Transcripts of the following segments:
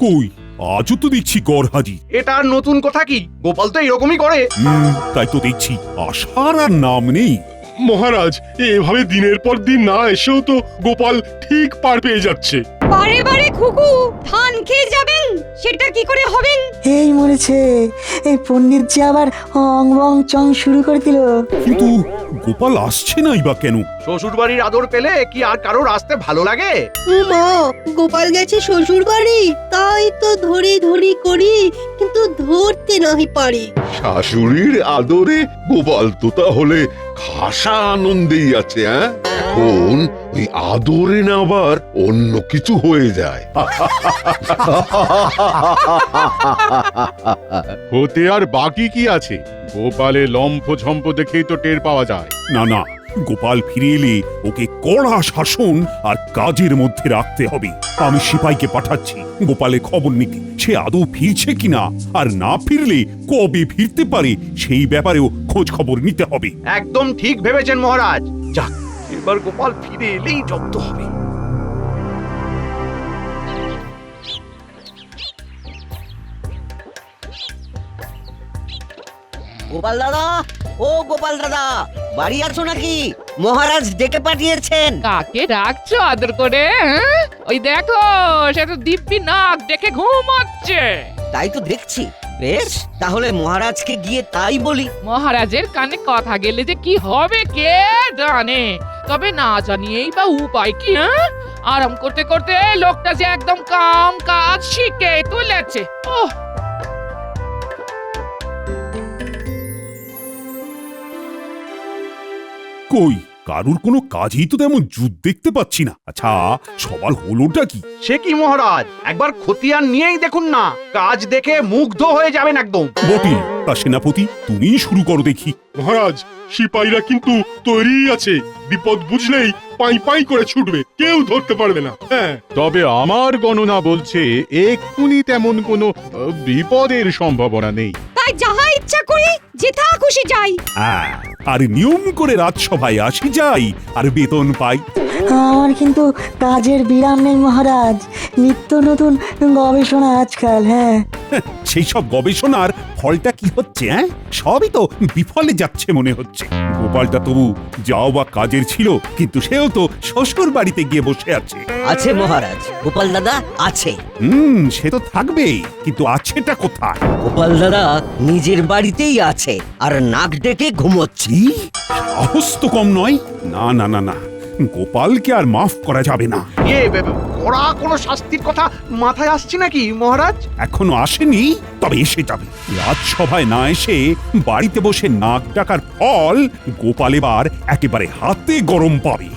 কই আজও তো দেখছি গড়হাজি। এটা আর নতুন কথা কি? গোপাল তো এরকমই করে। তাই তো দেখছি আসার আর নাম নেই। মহারাজ, এভাবে দিনের পর দিন না এসেও তো গোপাল ঠিক পার পেয়ে যাচ্ছে। বারে বারে খুকু ধান খেয়ে যাবেন, সেটা কি করে হবেন? এই মরেছে, এই পণ্ডিত যে আবার অং বং চং শুরু করে দিল। কিন্তু গোপাল আসছে নাই বা কেন? শ্বশুর বাড়ির আদর পেলে কি আর কারোর আসতে ভালো লাগে? মা, গোপাল গেছে শ্বশুর বাড়ি, তাই তো ধরি ধরি করি, কিন্তু ধরতে নাহি পারি। শাশুড়ির আদরে গোপাল তো তাহলে খাসা আনন্দেই আছে। এখন এই আদরে না আবার অন্য কিছু হয়ে যায়। হতে আর বাকি কি আছে? গোপালের লম্ফ ঝম্প দেখেই তো টের পাওয়া যায়। না না, গোপাল ফিরে এলে ওকে কড়া শাসন আর কাজের মধ্যে রাখতে হবে। আমি সিপাইকে পাঠাচ্ছি গোপালের খবর নিতে, সে আদৌ ফিরছে কিনা, আর না ফিরলে কবে ফিরতে পারে সেই ব্যাপারেও খোঁজ খবর নিতে হবে। একদম ঠিক ভেবেছেন মহারাজ। যাক, এবার গোপাল ফিরে এলেই জব্দ হবে। গোপাল দাদা, ও গোপাল দাদা, বাড়ি আছো নাকি? মহারাজ ডেকে পাঠিয়েছেন। কাকে ডাকছো আদর করে? ওই দেখো, সে তো দিব্যি নাক ডেকে ঘুমাচ্ছে। তাই তো দেখছি। বেশ, তাহলে মহারাজকে গিয়ে তাই বলি। মহারাজের কানে কথা গেলে যে কি হবে কে জানে। তবে না জানিয়েই বা উপায় কি? আরাম করতে করতে লোকটা যে একদম কাম কাজ শিখে তুলেছে। ওহ, কই কারুর কোনো কাজই তো তেমন জুত দেখতে পাচ্ছি না। আচ্ছা, সবার হলোটা কি? সে কি মহারাজ, একবার খতিয়ান নিয়েই দেখুন না, কাজ দেখে মুগ্ধ হয়ে যাবেন একদম। বটে, তা সেনাপতি তুমি শুরু করো দেখি। মহারাজ, সিপাহীরা কিন্তু তৈরি আছে, বিপদ বুঝলেই পাই পাই করে ছুটবে, কেউ ধরতে পারবে না। তবে আমার গণনা বলছে এক্ষুনি তেমন কোনো বিপদের সম্ভাবনা নেই। তাই যাহা ইচ্ছা করি যেথা খুশি যাই। আর নিয়ম করে রাজসভায় আসি যাই আর বেতন পাই। আমার কিন্তু কাজের বিরাম নেই মহারাজ, নিত্য নতুন গবেষণা আজকাল। সেই সব গবেষণার ফলটা কি হচ্ছে? সবই তো বিফলে যাচ্ছে মনে হচ্ছে। গোপালটা তবু যাও বা কাজের ছিল, কিন্তু সেও তো শ্বশুর বাড়িতে গিয়ে বসে আছে। আছে মহারাজ, গোপাল দাদা আছে। সে তো থাকবেই, কিন্তু আছেটা কোথায়? গোপাল দাদা নিজের বাড়িতেই আছে আর নাক ডেকে ঘুমোচ্ছি। সাহস তো কম নয়। না না না না, গোপালকে আর মাফ করা যাবে না। ওরা কোনো শাস্তির কথা মাথায় আসছে নাকি মহারাজ? এখনো আসেনি, তবে এসে যাবে। রাজসভায় না এসে বাড়িতে বসে নাক ডাকার ফল গোপাল এবার একেবারে হাতে গরম পাবে।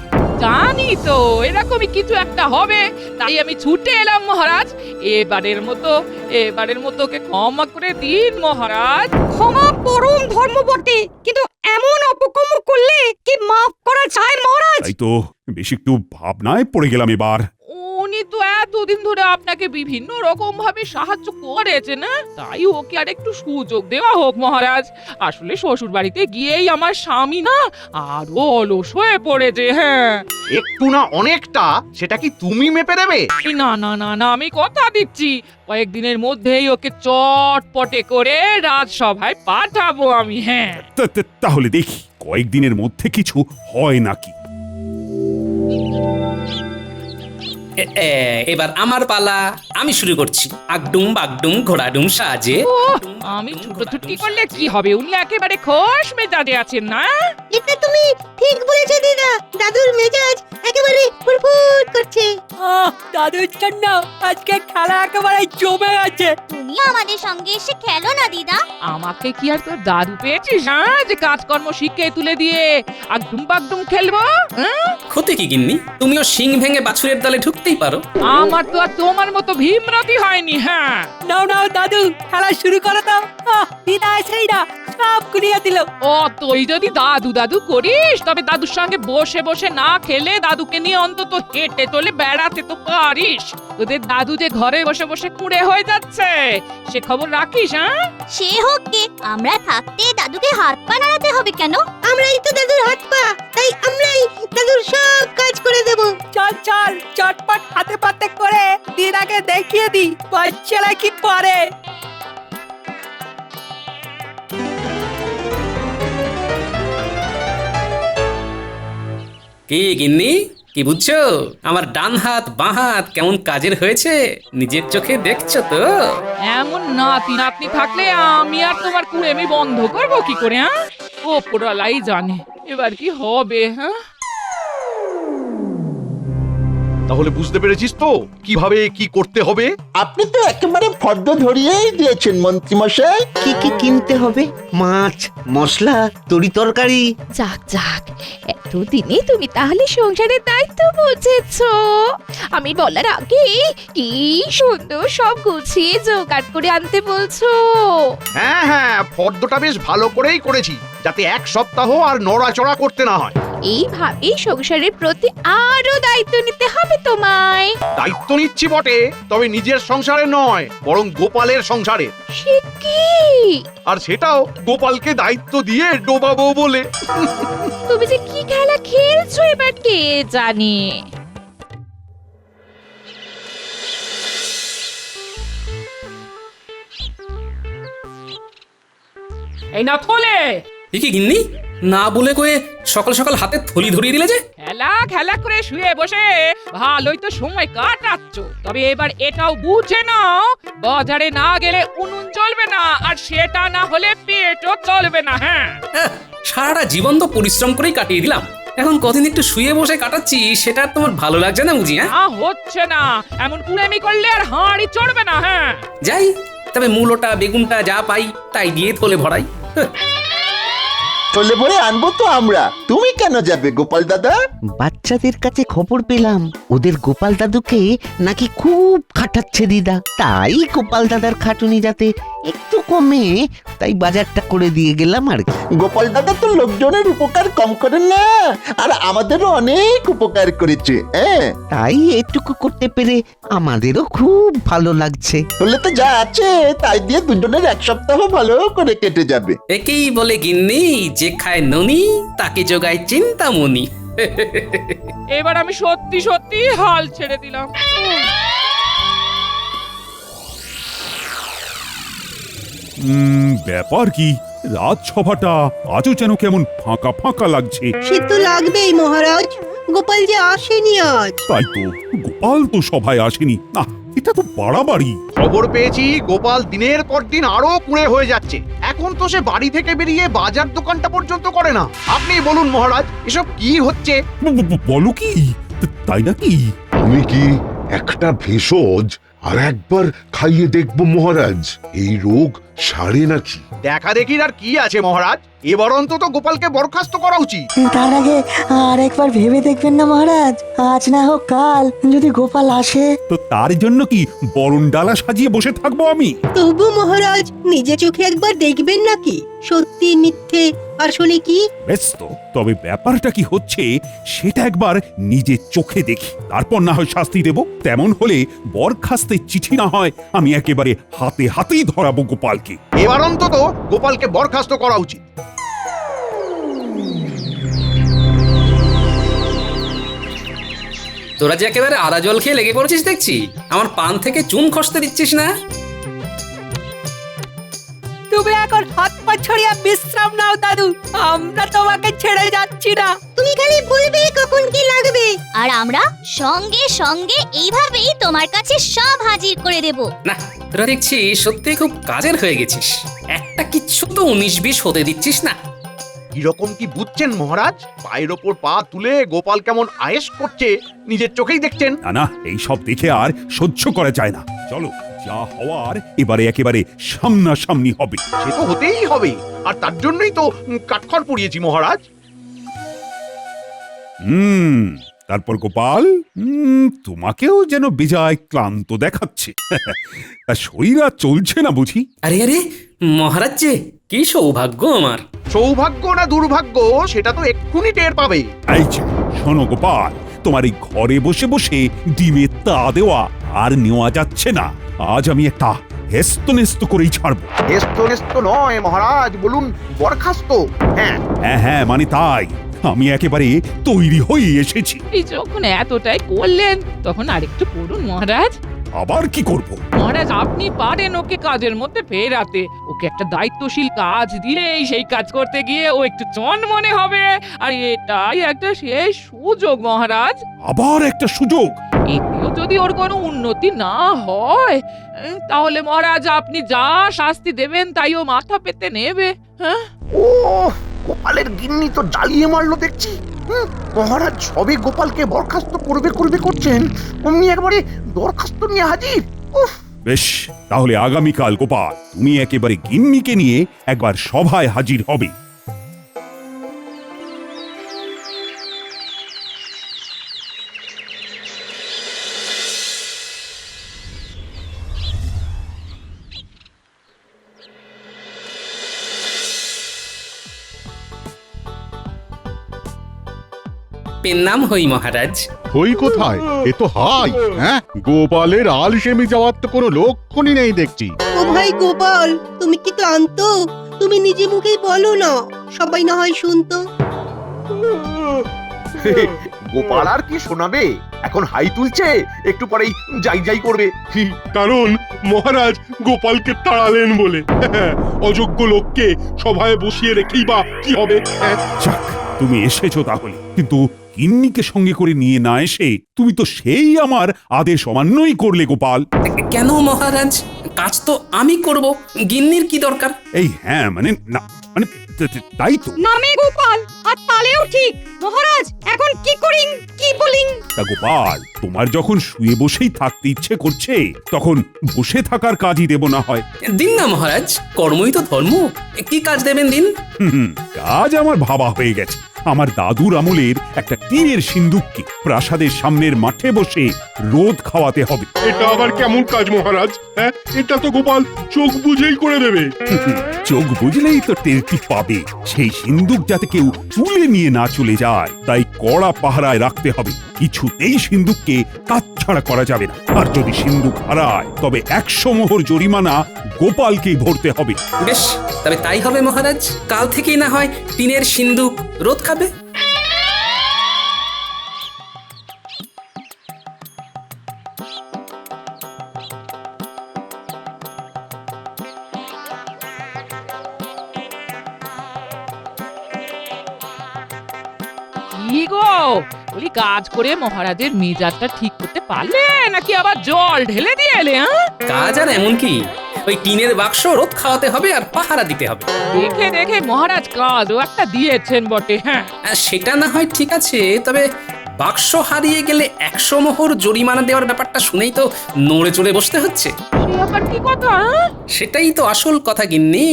জানি তো এরকমই কিছু একটা হবে, তাই আমি ছুটে এলাম মহারাজ। এবারের মতো ওকে ক্ষমা করে দিন মহারাজ। ক্ষমা পরম ধর্ম বটে, কিন্তু এমন অপকর্ম করলে কি মাফ করা যায় মহারাজ? তাই তো বেশ একটু ভাবনায় পড়ে গেলাম এবার। উনি তো এতদিন ধরে আপনাকে বিভিন্ন রকম ভাবে সাহায্য করেছে না, তাই ওকে আর একটু সুযোগ দেওয়া হোক মহারাজ। আসলে শ্বশুর বাড়িতে গিয়েই আমার স্বামী না আরো অলস হয়ে পড়েছে। একটু না অনেকটা, সেটা কি তুমি মেপে দেবে? না না না না, আমি কথা দিচ্ছি কয়েকদিনের মধ্যেই ওকে চটপটে করে রাজসভায় পাঠাবো আমি। তাহলে দেখি কয়েকদিনের মধ্যে কিছু হয় নাকি। এবার আমার পালা, আমি শুরু করছি। আগডুম বাগডুম ঘোড়াডুম সাজে। আমি ছুটোছুটি করলে কি হবে? উনি একেবারে খোশ মেজাজে আছেন না? এটা তুমি ঠিক বলেছো দিদা, দাদুর মেজাজ একেবারে ফুরফুর করছে। দাদুর জন্য আজকে খেলা একেবারে জমে গেছে। তুমি আমাদের সঙ্গে এসে খেলো না দিদা। আমাকে কি আর তোর দাদু পেয়েছিস যে কাজকর্ম শিখে তুলে দিয়ে আগডুম বাগডুম খেলবো? ক্ষতি কি গিন্নি, তুমিও শিং ভেঙে বাছুরের দলে ঢুকতেই পারো। আমার তো আর তোমার মতো ভীমরতি হয়নি। নাও নাও দাদু, খেলা শুরু করো তো। দিদা এসেই না সব কুড়িয়ে দিল। তুই যদি দাদু দাদু করিস, তবে দাদুর সঙ্গে বসে বসে না খেলে দাদুকে নিয়ে অন্তত হেঁটে চলে বেড়াতে তো পারিস। তোদের দাদু যে ঘরে বসে বসে কুঁড়ে হয়ে যাচ্ছে, সে খবর রাখিস? সে হোক গে, আমরা থাকতে দাদুকে হাত পা নাড়াতে হবে কেন? আমরাই তো দাদুর হাত পা, তাই আমরাই দাদুর সব কাজ করে দেব। চল চল, চটপট হাতে পাতে করে দিদির আগে দেখিয়ে দি বাচ্চারা কি পারে। কি গিন্নি, কি বুঝছো? আমার ডান হাত বাঁ হাত কেমন কাজের হয়েছে নিজের চোখে দেখছো তো? এমন নাতি নাতনি থাকলে আমি আর তোমার কুড়েমি বন্ধ করবো কি করে? হ্যাঁ, ওপরওয়ালাই জানে এবার কি হবে। হ্যাঁ, তাহলে বুঝতে পেরেছিস তো কিভাবে কি করতে হবে? আপনি তো একেবারে ফর্দ ধরিয়েই দিয়েছেন মন্ত্রী মশাই। কি কি কিনতে হবে? মাছ, মশলা, তরি তরকারি। যাক যাক, এতদিনে তুমি তাহলে সংসারের দায়িত্ব বুঝেছো। আমি বলার আগে কি সুন্দর সব গুছিয়ে জোগাড় করে আনতে বলছো। হ্যাঁ হ্যাঁ, ফর্দটা বেশ ভালো করেই করেছি, যাতে এক সপ্তাহ আর নড়াচড়া করতে না হয়। এইভাবেই সংসারের প্রতি আরো দায়িত্ব নিতে হবে তোমায়। দায়িত্ব নিচ্ছি বটে, তবে নিজের সংসারে নয়, বরং গোপালের সংসারে। সে কি? আর সেটাও গোপালকে দায়িত্ব দিয়ে ডোবাবো বলে। তুমি যে কি খেলা খেলছো এবার কে জানে। এই না থলে, এ কি গিন্নি, না বলে কয়ে সকাল সকাল হাতে থলি ধরিয়ে দিলে যে? খেলা খেলা করে শুয়ে বসে ভালোই তো সময় কাটাচ্ছ, তবে এবার এটাও বুঝে নাও বাজারে না গেলে উনুন চলবে না, আর সেটা না হলে পেটও চলবে না। হ্যাঁ, সারাটা জীবন তো পরিশ্রম করেই কাটিয়ে দিলাম, এখন কদিন একটু শুয়ে বসে কাটাচ্ছি, সেটা আর তোমার ভালো লাগছে না বুঝি? হ্যাঁ, হচ্ছে না, এমন কুড়েমি করলে আর হাঁড়ি চড়বে না। হ্যাঁ, যাই, তবে মূলোটা বেগুনটা যা পাই তাই দিয়ে থলে ভরাই। চলে পরে আনবো তো আমরা, তুমি কেন যাবে গোপাল দাদা? বাচ্চাদের কাছে খবর পেলাম ওদের গোপাল দাদুকে নাকি খুব খাটাচ্ছে দিদা, তাই গোপাল দাদার খাটুনি যাতে একটু কমে, তাই বাজারটা করে দিয়ে গেলাম আর কি। গোপাল দাদা তো লোকজনের উপকার কম করেন না, আর আমাদেরও অনেক উপকার করেছে। হ্যাঁ, তাই এটুকু করতে পেরে আমাদেরও খুব ভালো লাগছে। বললে তো যা আছে তাই দিয়ে দুজনের এক সপ্তাহ ভালো করে কেটে যাবে। একেই বলে গিন্নি, যে খায় ননি তাকে যোগায় চিন্তামণি। এবার আমি সত্যি সত্যি হাল ছেড়ে দিলাম। ব্যাপার কি, রাজসভাটা আজও যেন কেমন ফাঁকা ফাঁকা লাগছে। সে তো লাগবেই মহারাজ, গোপাল যে আসেনি আজ। তাই তো, গোপাল তো সভায় আসেনি। না, এটা তো বাড়াবাড়ি। খবর পেয়েছি গোপাল দিনের পর দিন আরো কুঁড়ে হয়ে যাচ্ছে। এখন তো সে বাড়ি থেকে বেরিয়ে বাজার দোকানটা পর্যন্ত করে না। আপনি বলুন মহারাজ, এসব কি হচ্ছে? বলো কি, তাই নাকি? আমি কি একটা ভেষজ আর একবার খাইয়ে দেখবো মহারাজ, এই রোগ সারে নাকি? দেখা দেখির আর কি আছে মহারাজ, এবার অন্তত গোপালকে বরখাস্ত করা উচিত। তার আগে আর একবার ভেবে দেখবেন না মহারাজ, আজ না হোক কাল যদি গোপাল আসে। তো তার জন্য কি বরণ ডালা সাজিয়ে বসে থাকবো আমি? তবু মহারাজ নিজে চোখে একবার দেখবেন নাকি সত্যি মিথ্যে আসলে কি? বেশ তো, তবে ব্যাপারটা কি হচ্ছে সেটা একবার নিজে চোখে দেখি, তারপর না হয় শাস্তি দেব। তেমন হলে বরখাস্তের চিঠি না হয় আমি একেবারে হাতে হাতেই ধরাবো গোপালকে। এবার অন্তত গোপালকে বরখাস্ত করা উচিত। তোরা যে একেবারে আদা জল খেয়ে লেগে পড়েছিস দেখছি, আমার পান থেকে চুন খসতে দিচ্ছিস না। তুমি এখন হাত পা ছড়িয়ে বিশ্রাম নাও দাদু, আমরা তোমাকে ছেড়ে যাচ্ছি না। তুমি খালি বলবে কখন কি লাগবে, আর আমরা সঙ্গে সঙ্গে এইভাবেই তোমার কাছে সব হাজির করে দেব। না, তোরা দেখছি সত্যি খুব কাজের হয়ে গেছিস, একটা কিচ্ছু তো 19-20 হতে দিচ্ছিস না। কিরকম কি বুঝছেন মহারাজ? পায়ের ওপর পা তুলে গোপাল কেমন আয়েশ করছে নিজের চোখেই দেখছেন। না না, এই সব দেখে আর সহ্য করা যায় না। চলো, যা হওয়ার এবারে একেবারে সামনাসামনি হবে। সে তো হতেই হবে, আর তার জন্যই তো কাঠখড় পুড়িয়েছি মহারাজ। তারপর গোপাল, তোমাকেও যেন বেজায় ক্লান্ত দেখাচ্ছে। তা শরীর আর চলছে না বুঝি? আরে আরে মহারাজ যে, কি সৌভাগ্য আমার। সৌভাগ্য না দুর্ভাগ্য সেটা তো এক্ষুনি টের পাবে। এই যে, শোনো গোপাল, তোমার এই ঘরে বসে বসে ডিমে তা দেওয়া আর নেওয়া যাচ্ছে না। আজ আমি একটা হেস্তনেস্ত করেই ছাড়বো। হেস্তনেস্ত নয় মহারাজ, বলুন বরখাস্ত। হ্যাঁ হ্যাঁ হ্যাঁ, মানে তাই, আমি একেবারে তৈরি হয়ে এসেছি। এই যখন এতটাই করলেন তখন আরেকটু করুন মহারাজ। আবার কি করব? মহারাজ আপনি পারেন ওকে কাজের মধ্যে ফেরাতে। ওকে একটা দায়িত্বশীল কাজ দিলেই সেই কাজ করতে গিয়ে ও একটু মনে হবে। আর এটাই একটা শেষ সুযোগ মহারাজ। আবার একটা সুযোগ? এতেও যদি ওর কোনো উন্নতি না হয় তাহলে মহারাজ আপনি যা শাস্তি দেবেন তাই ও মাথা পেতে নেবে। হ্যাঁ, ও গোপালের গিন্নি তো জ্বালিয়ে মারলো দেখছি। মহারাজ সবে গোপালকে বরখাস্ত করবে করছেন, অমনি একবারে দরখাস্ত নিয়ে হাজির। বেশ, তাহলে আগামীকাল গোপাল তুমি একেবারে গিন্নিকে নিয়ে একবার সভায় হাজির হবে। পেন নাম হই মহারাজ। ওই কোথায়? এ তো হাই। হ্যাঁ, গোপালের আলসেমি যাওয়ার তো কোনো লক্ষণই নেই দেখছি। ও ভাই গোপাল, তুমি কি ক্লান্ত? তুমি নিজে মুখেই বলো না, সবাই না হয় শুনতো। গোপাল আর কি শোনাবে, এখন হাই তুলছে, একটু পরেই যাই করবে। কারণ মহারাজ গোপালকে তাড়ালেন বলে। অযোগ্য লোককে সভায় বসিয়ে রেখেই বা কি হবে? যাক, তুমি এসেছো তাহলে, কিন্তু গিন্নিকে সঙ্গে করে নিয়ে না এসে তুমি তো সেই আমার আদেশ অমান্যই করলে গোপাল। কেন মহারাজ? কাজ তো আমি করব, গিন্নির কি দরকার? এই হ্যাঁ, মানে না, মানে তাই তো। নামে গোপাল আর তালেও ঠিক। মহারাজ এখন কি করিন, কি বলিন? তা গোপাল, তোমার যখন শুয়ে বসেই থাকতে ইচ্ছে করছে তখন বসে থাকার কাজই দেব না হয়। দিন না মহারাজ, কর্মই তো ধর্ম। কি কাজ দেবেন দিন? কাজ আমার ভাবা হয়ে গেছে। আমার দাদুর আমলের একটা টিনের সিন্দুককে প্রাসাদের সামনের মাঠে বসে রোদ খাওয়াতে হবে। এটা আবার কেমন কাজ মহারাজ? হ্যাঁ, এটা তো গোপাল চোখ বুঝেই করে দেবে। চোখ বুঝলেই তো টেরটি পাবে। সেই সিন্দুক যাতে কেউ তুলে নিয়ে না চলে যায়, তাই কড়া পাহারায় রাখতে হবে। কিছুতেই সিন্দুককে কাটছাড়া করা যাবে না। আর যদি সিন্দুক হারায় তবে 100 মোহর জরিমানা গোপালকেই ভরতে হবে। বেশ, তবে তাই হবে মহারাজ। কাল থেকেই না হয় টিনের সিন্দুক রোদ খাবে। কি গো বলি, কাজ করে মহারাজের মেজাজটা ঠিক করতে পারলে নাকি আবার জল ঢেলে দিয়ে এলে? কাজ আর এমন কি, ওই টিনের বাক্স রোদ খাওয়াতে হবে আর পাহারা দিতে হবে। দেখে দেখে মহারাজ কাজও একটা দিয়েছেন বটে। হ্যাঁ, সেটা না হয় ঠিক আছে, তবে বাক্স হারিয়ে গেলে 100 মোহর জরিমানা দেওয়ার ব্যাপারটা শুনেই তো নড়ে চড়ে বসতে হচ্ছে। সে আবার কি কথা? সেটাই তো আসল কথা গিন্নি।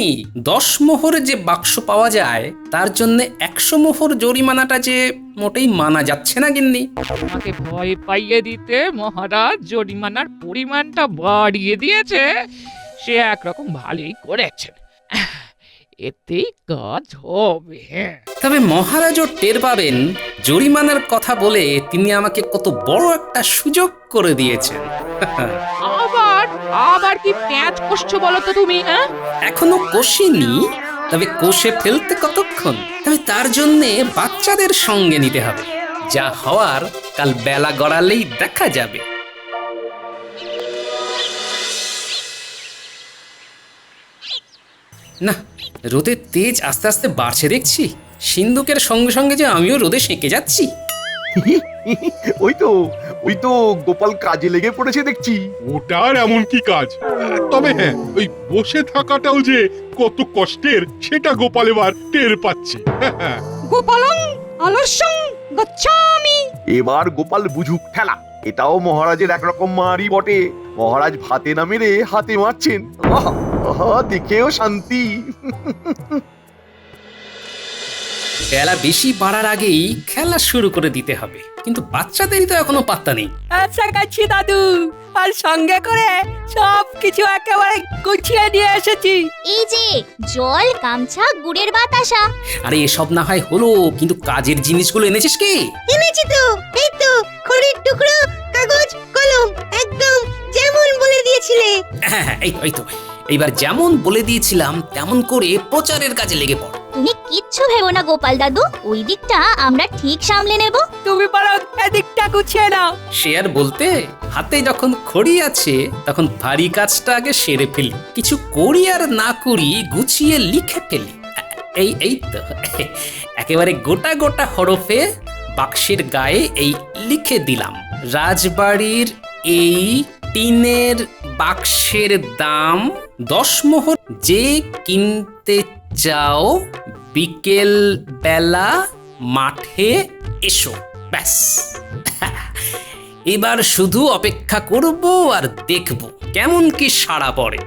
10 মোহরে যে বাক্স পাওয়া যায় তার জন্য 100 মোহর জরিমানাটা যে মোটেই মানা যাচ্ছে না গিন্নি। আমাকে ভয় পাইয়ে দিতে মহারাজ জরিমানার পরিমাণটা বাড়িয়ে দিয়েছে, সে একরকম ভালোই করেছেন। এতেই কাজ হবে। তবে মহারাজও টের পাবেন জরিমানার কথা বলে তিনি আমাকে কত বড় একটা সুযোগ করে দিয়েছেন। আবার কি প্যাঁচ কষছো বলো তো তুমি? এখনো কষিনি, তবে কষে ফেলতে কতক্ষণ। তবে তার জন্য বাচ্চাদের সঙ্গে নিতে হবে। যা হওয়ার কাল বেলা গড়ালেই দেখা যাবে। না, রোদের তেজ আস্তে আস্তে বাড়ছে দেখছি। সিন্দুকের সঙ্গে সঙ্গে যে আমিও রোদে সেঁকে যাচ্ছি। ওই তো গোপাল কাজে লেগে পড়েছে দেখছি। ওটার এমন কি কাজ? তবে হ্যাঁ, ওই বসে থাকাটাও যে কত কষ্টের সেটা গোপাল এবার টের পাচ্ছে। গোপালং আলস্যং গচ্ছামি। এবার গোপাল বুঝুক ঠেলা। এটাও মহারাজের একরকম মারি বটে। মহারাজ ভাতে না মেরে হাতে মারছেন। দেখেও শান্তি। বেলা বেশি বাড়ার আগেই খেলা শুরু করে দিতে হবে, কিন্তু বাচ্চাদেরই তো এখনো পাত্তা নেই। আচ্ছা কাছি দাদু, আর সঙ্গে করে সব কিছু একেবারে গুছিয়ে নিয়ে এসেছি। এই যে জল, গামছা, গুড়ের বাতাসা। আরে এসব না হয় হলো, কিন্তু কাজের জিনিসগুলো এনেছিস কি? এনেছি তো, এই তো খড়ির টুকরো, কাগজ, কলম, একদম যেমন বলে দিয়েছিলে। হ্যাঁ, এই তো এইবার যেমন বলে দিয়েছিলাম তেমন করে প্রচারের কাজে লেগে পড়। তুমি কিচ্ছু ভেবো না গোপাল দাদু, ওই দিকটা আমরা ঠিক সামলে নেব। তুমি বরং এদিকটা গুছিয়ে নাও। সে আর বলতে, হাতে যখন খড়ি আছে তখন ভারী কাজটা আগে সেরে ফেলি, কিছু করি আর না করি গুছিয়ে লিখে ফেলি। এই তো একেবারে গোটা গোটা হরফে বাক্সের গায়ে এই লিখে দিলাম, রাজবাড়ির এই টিনের বাক্সের দাম 10 মোহর, যে কিনতে চাও বিকেল বেলা মাঠে এসো। ব্যাস, এবার শুধু অপেক্ষা করব আর দেখব কেমন কি সাড়া পড়ে।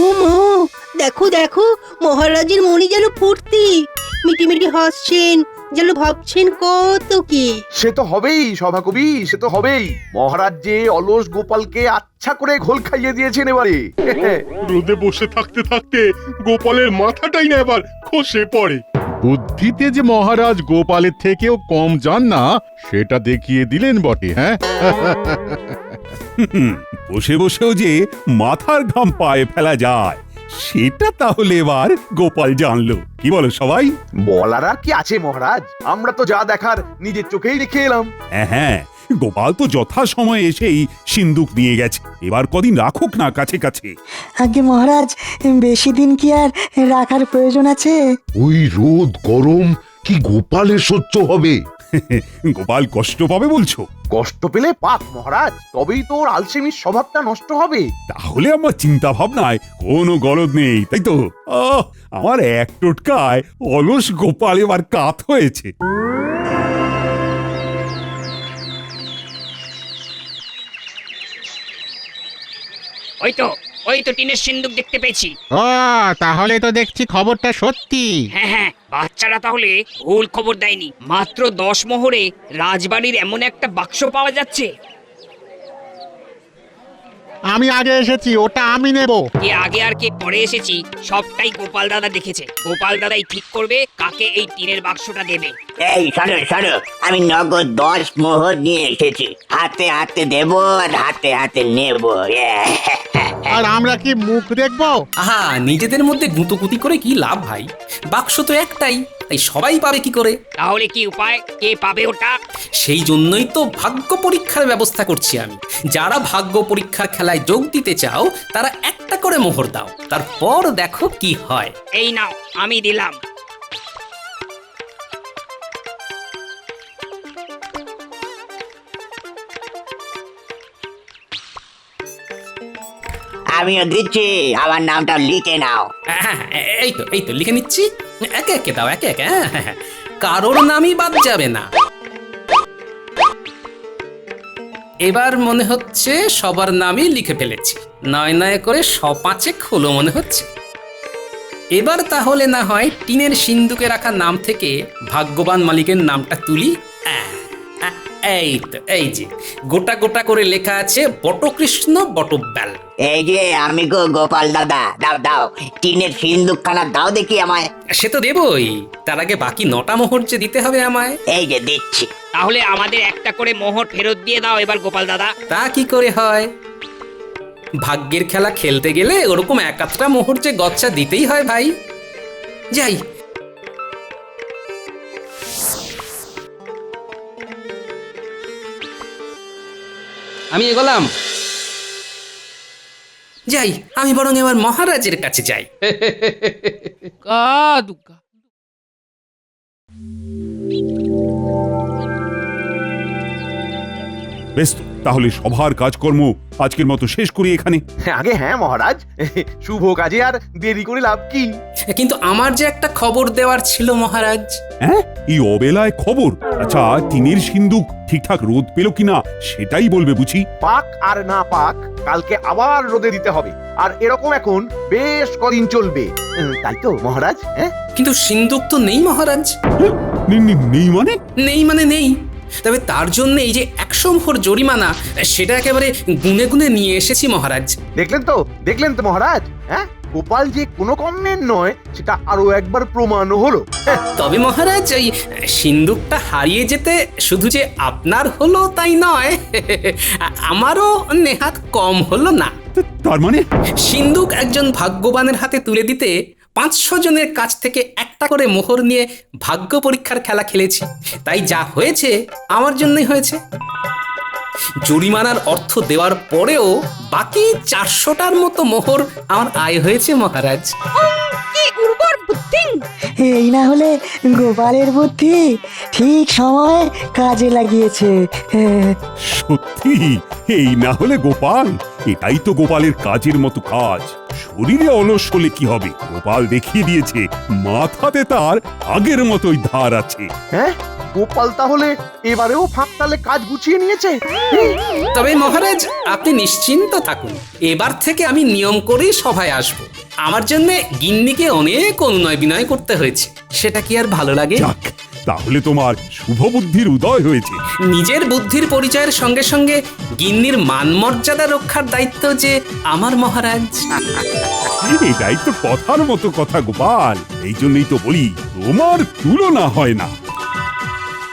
ও মা, দেখো দেখো, মহারাজের মনি যেন ফুর্তি, মিটি মিটি হাসছেন, যেন ভাবছেন কত কি। সে তো হবেই সভাকবি, সে তো হবেই। মহারাজ যে অলস গোপালকে আচ্ছা করে ঘোল খাইয়ে দিয়েছেন এবারে। রোদে বসে থাকতে থাকতে গোপালের মাথাটাই না এবার খসে পড়ে। বুদ্ধিতে যে মহারাজ গোপালের থেকেও কম যান না সেটা দেখিয়ে দিলেন বটে। হ্যাঁ, বসে বসেও যে মাথার ঘাম পায়ে ফেলা যায় সেটা তাহলে এবার গোপাল জানলো। কি বলো সবাই? বলার আর কি আছে মহারাজ, আমরা তো যা দেখার নিজের চোখেই দেখে এলাম। হ্যাঁ, গোপাল তো যথা সময়ে এসেই সিন্দুক নিয়ে গেছে, এবার কদিন রাখুক না কাছে কাছে। আগে মহারাজ, বেশি দিন কি আর রাখার প্রয়োজন আছে? ওই রোদ গরম কি গোপালের সহ্য হবে? গোপাল কষ্ট পাবে বলছো? কষ্ট পেলে পাক মহারাজ, তবেই তো ওর আলসেমির স্বভাবটা নষ্ট হবে। তাহলে আমার চিন্তা ভাবনায় কোনো গলদ নেই, তাই তো? আমার এক টোটকায় অলস গোপাল এবার কাত হয়েছে। ওই তো টিনের সিন্দুক দেখতে পেয়েছি। ও, তাহলে তো দেখছি খবরটা সত্যি। হ্যাঁ হ্যাঁ, বাচ্চারা তাহলে ভুল খবর দেয়নি। মাত্র 10 মোহরে রাজবাড়ির এমন একটা বাক্স পাওয়া যাচ্ছে। আমি আগে এসেছি, ওটা আমি নেব। কে আগে আর কে পরে এসেছি সবটাই গোপাল দাদা দেখেছে। গোপাল দাদাই ঠিক করবে কাকে এই টিনের বাক্সটা দেবে। এই শোনো শোনো, আমি নগদ 10 মোহর নিয়ে এসেছি। হাতে হাতে দেব আর হাতে হাতে নেব। আর আমরা কি মুখ দেখবো? আহা, নিজেদের মধ্যে গুঁতোগুতি করে কি লাভ ভাই? বাক্স তো একটাই, তাই সবাই পাবে কি করে? তাহলে কি উপায়, কে পাবে ওটা? সেই জন্যই তো ভাগ্য পরীক্ষার ব্যবস্থা করছি আমি। যারা ভাগ্য পরীক্ষার খেলায় যোগ দিতে চাও তারা একটা করে মোহর দাও, তারপর দেখো কি হয়। এই নাও, আমি দিলাম। আমিও দিচ্ছি, আমার নামটা লিখে নাও। এই তো লিখে নিচ্ছি। একে একে দাও, একে একে। হ্যাঁ, কারোর নামই বাদ যাবে না। এবার মনে হচ্ছে সবার নামই লিখে ফেলেছি। নয় নয় করে 5 হলো মনে হচ্ছে। এবার তাহলে না হয় টিনের সিন্দুকে রাখা নাম থেকে ভাগ্যবান মালিকের নামটা তুলি। এই তো, এই যে গোটা গোটা করে লেখা আছে বটকৃষ্ণ বটব্যাল। এই যে আমি গো গোপাল দাদা, দাও দাও টিনের সিন্দুকখানা দাও দেখি আমায়। সে তো দেবই, তার আগে বাকি 9টা মোহর যে দিতে হবে আমায়। এই যে দিচ্ছি। তাহলে আমাদের একটা করে মোহর ফেরত দিয়ে দাও এবার গোপাল দাদা। তা কি করে হয়? ভাগ্যের খেলা খেলতে গেলে ওরকম 1-8টা মোহর যে গচ্চা দিতেই হয় ভাই। যাই, আমি এগোলাম। যাই, আমি বরং এবার মহারাজের কাছে যাই। দুগ্গা বেশ, তাহলে সভার কাজকর্ম আজকের মতো শেষ করি এখানে। আগে হ্যাঁ মহারাজ, শুভ কাজে আর দেরি করে লাভ কি? কিন্তু আমার যে একটা খবর দেওয়ার ছিল মহারাজ। হ্যাঁ, এই অবেলায় খবর? আচ্ছা, টিনের সিন্দুক ঠিকঠাক রোদ পেল কিনা সেটাই বলবে বুঝি। পাক আর না পাক, কালকে আবার রোদে দিতে হবে। আর এরকম এখন বেশ কদিন চলবে, তাই তো মহারাজ? হ্যাঁ, কিন্তু সিন্দুক তো নেই মহারাজ। নেই মানে? নেই মানে নেই। তবে তার জন্য এই যে 100 মোহর জরিমানা, সেটা একেবারে গুনে গুনে নিয়ে এসেছি মহারাজ। দেখলেন তো মহারাজ? হ্যাঁ, গোপাল যে কোনো কমের নয় সেটা আরো একবার প্রমাণ হলো। তবে মহারাজ ওই সিন্দুকটা হারিয়ে যেতে শুধু যে আপনার হলো তাই নয়, আমারও নেহাত কম হলো না। তার মানে সিন্দুক একজন ভাগ্যবানের হাতে তুলে দিতে 500 জনের কাছ থেকে একটা করে মোহর নিয়ে ভাগ্য পরীক্ষার খেলা খেলেছি, তাই যা হয়েছে আমার জন্যই হয়েছে। জরিমানার অর্থ দেওয়ার পরেও বাকি 400টার মতো মোহর আমার আয় হয়েছে মহারাজ। কি উর্বর বুদ্ধি! এই না হলে গোপালের বুদ্ধি ঠিক সময়ে কাজে লাগিয়েছে। সত্যি এই না হলে গোপাল, এটাই তো গোপালের কাজের মতো কাজ। শরীরে অলস হলে কি হবে, গোপাল দেখিয়ে দিয়েছে মাথাতে তার আগের মতোই ধার আছে। হ্যাঁ, গোপাল তাহলে এবারেও ফাঁকতালে কাজ গুছিয়ে নিয়েছে। তবে মহারাজ আপনি নিশ্চিন্ত থাকুন, এবার থেকে আমি নিয়ম করেই সভায় আসব। আমার জন্য গিন্নিকে অনেক অনুনয় বিনয় করতে হয়েছে, সেটা কি আর ভালো লাগে? তাহলে তোমার শুভ বুদ্ধির উদয় হয়েছে। নিজের বুদ্ধির পরিচয়ের সঙ্গে সঙ্গে গিন্নির মান মর্যাদা রক্ষার দায়িত্ব যে আমার মহারাজ। এটাই তো কথার মতো কথা গোপাল, এই জন্যই তো বলি তোমার তুলনা হয় না।